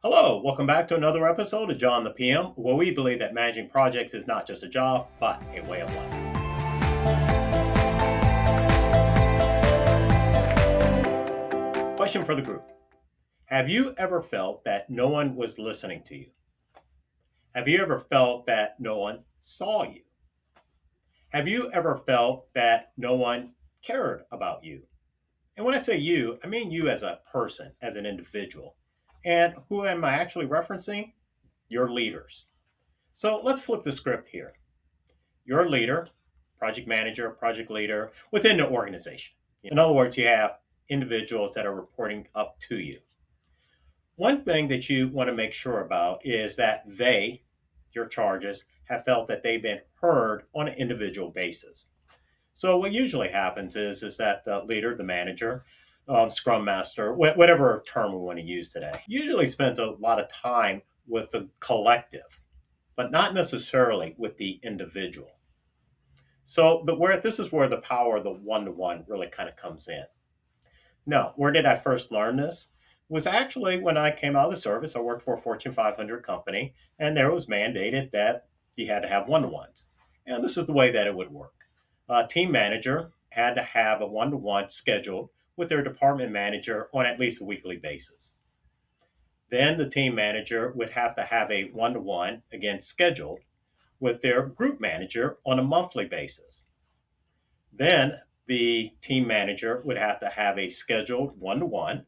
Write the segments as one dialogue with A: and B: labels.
A: Hello, welcome back to another episode of John the PM, where we believe that managing projects is not just a job, but a way of life. Question for the group. Have you ever felt that no one was listening to you? Have you ever felt that no one saw you? Have you ever felt that no one cared about you? And when I say you, I mean you as a person, as an individual. And who am I actually referencing? Your leaders. So let's flip the script here. Your leader, project manager, project leader within the organization. In other words, you have individuals that are reporting up to you. One thing that you want to make sure about is that they, your charges, have felt that they've been heard on an individual basis. So what usually happens is that the leader, the manager, scrum master, whatever term we want to use today, usually spends a lot of time with the collective, but not necessarily with the individual. So, this is where the power of the one-to-one really kind of comes in. Now, where did I first learn this? Was actually when I came out of the service. I worked for a Fortune 500 company, and there was mandated that you had to have one-to-ones. And this is the way that it would work. A team manager had to have a one-to-one scheduled with their department manager on at least a weekly basis. Then the team manager would have to have a one-to-one, again, scheduled with their group manager on a monthly basis. Then the team manager would have to have a scheduled one-to-one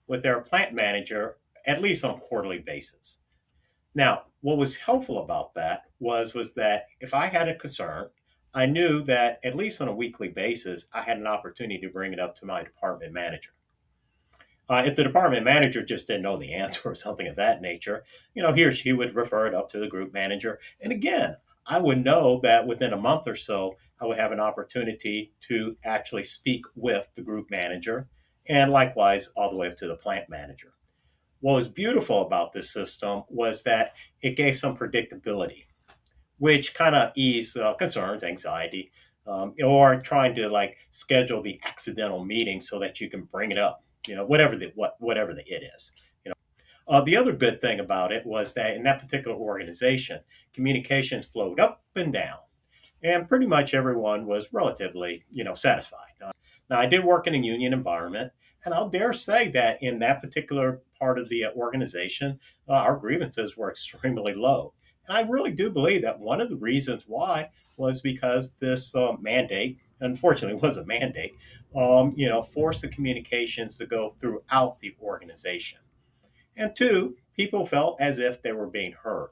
A: with their plant manager at least on a quarterly basis. Now, what was helpful about that was that if I had a concern, I knew that at least on a weekly basis, I had an opportunity to bring it up to my department manager. If the department manager just didn't know the answer or something of that nature, he or she would refer it up to the group manager. And again, I would know that within a month or so, I would have an opportunity to actually speak with the group manager and likewise all the way up to the plant manager. What was beautiful about this system was that it gave some predictability, which kind of eased concerns, anxiety, or trying to schedule the accidental meeting so that you can bring it up, whatever the it is. The other good thing about it was that in that particular organization, communications flowed up and down, and pretty much everyone was relatively, satisfied. Now, I did work in a union environment, and I'll dare say that in that particular part of the organization, our grievances were extremely low. And I really do believe that one of the reasons why was because this mandate, unfortunately, was a mandate, forced the communications to go throughout the organization. And two, people felt as if they were being heard.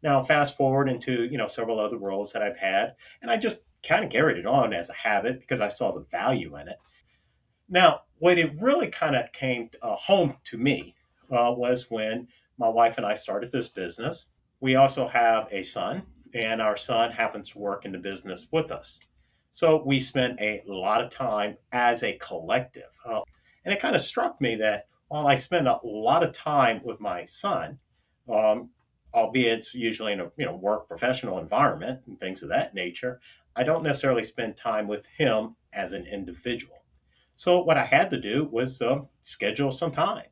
A: Now, fast forward into several other roles that I've had, and I just kind of carried it on as a habit because I saw the value in it. Now, when it really kind of came home to me was when my wife and I started this business. We also have a son, and our son happens to work in the business with us. So we spent a lot of time as a collective. And it kind of struck me that while I spend a lot of time with my son, albeit it's usually in a work professional environment and things of that nature, I don't necessarily spend time with him as an individual. So what I had to do was schedule some time.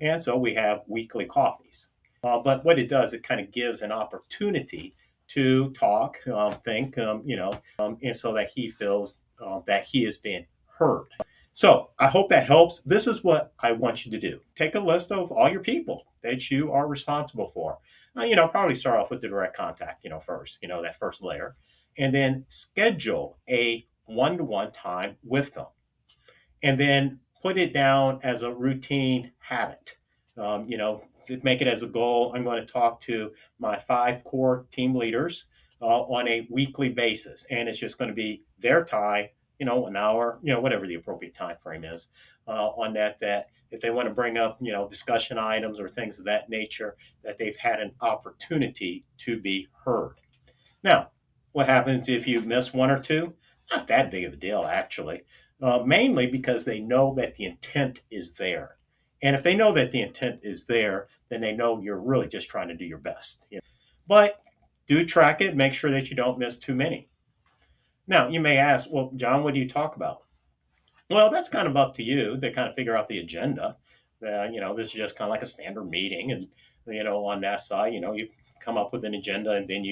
A: And so we have weekly coffees. But what it does, it kind of gives an opportunity to talk, think, and so that he feels that he is being heard. So I hope that helps. This is what I want you to do. Take a list of all your people that you are responsible for. Probably start off with the direct contact, first, that first layer, and then schedule a one-to-one time with them. And then put it down as a routine habit. Make it as a goal. I'm going to talk to my 5 core team leaders on a weekly basis. And it's just going to be their time, an hour, whatever the appropriate time frame is on that if they want to bring up, discussion items or things of that nature, that they've had an opportunity to be heard. Now, what happens if you miss one or two? Not that big of a deal, actually. Mainly because they know that the intent is there. And if they know that the intent is there, then they know you're really just trying to do your best. But do track it, make sure that you don't miss too many. Now, you may ask, well, John, what do you talk about? Well, that's kind of up to you to kind of figure out the agenda. This is just kind of like a standard meeting. And, on that side, you come up with an agenda and then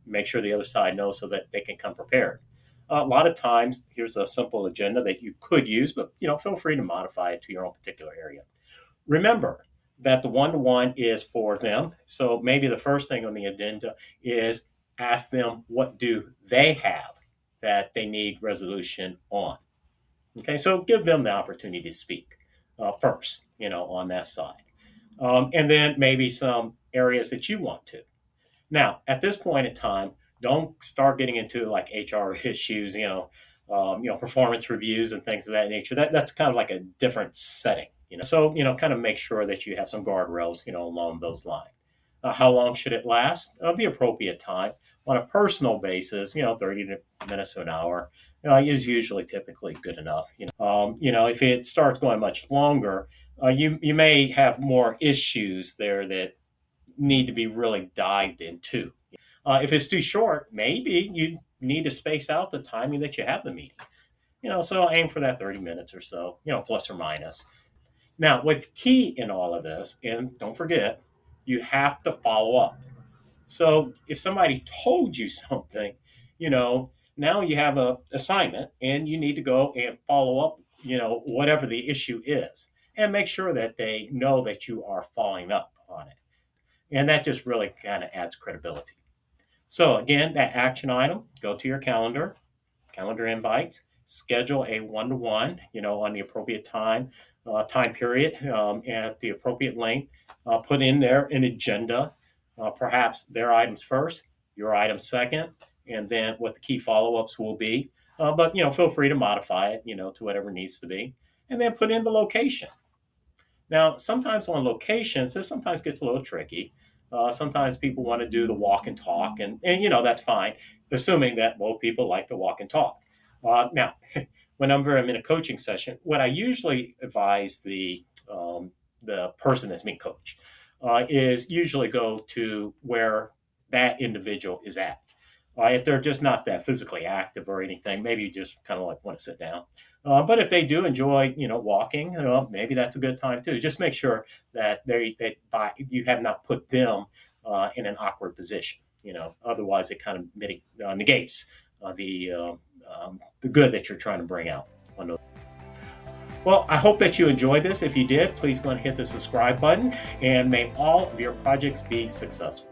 A: make sure the other side knows so that they can come prepared. A lot of times, here's a simple agenda that you could use, but, feel free to modify it to your own particular area. Remember that the one-to-one is for them. So maybe the first thing on the agenda is ask them what do they have that they need resolution on. Okay, so give them the opportunity to speak first, on that side. And then maybe some areas that you want to. Now, at this point in time, don't start getting into like HR issues, performance reviews and things of that nature. That's kind of like a different setting, So, kind of make sure that you have some guardrails, along those lines. How long should it last? The appropriate time. On a personal basis, 30 minutes to an hour is usually typically good enough. If it starts going much longer, you may have more issues there that need to be really dived into. If it's too short, maybe you need to space out the timing that you have the meeting. So aim for that 30 minutes or so, plus or minus. Now, what's key in all of this, and don't forget, you have to follow up. So if somebody told you something, now you have an assignment and you need to go and follow up, whatever the issue is, and make sure that they know that you are following up on it. And that just really kind of adds credibility. So again, that action item, go to your calendar invite, schedule a one-to-one, on the appropriate time period, at the appropriate length, put in there an agenda, perhaps their items first, your items second, and then what the key follow-ups will be. But, feel free to modify it, to whatever needs to be, and then put in the location. Now, sometimes on locations, this sometimes gets a little tricky. Sometimes people want to do the walk and talk, and that's fine, assuming that both people like to walk and talk. Now, whenever I'm in a coaching session, what I usually advise the person that's being coached is usually go to where that individual is at. If they're just not that physically active or anything, maybe you just kind of like want to sit down. But if they do enjoy, walking, maybe that's a good time too. Just make sure that you have not put them in an awkward position. Otherwise it kind of negates the good that you're trying to bring out. Well, I hope that you enjoyed this. If you did, please go and hit the subscribe button, and may all of your projects be successful.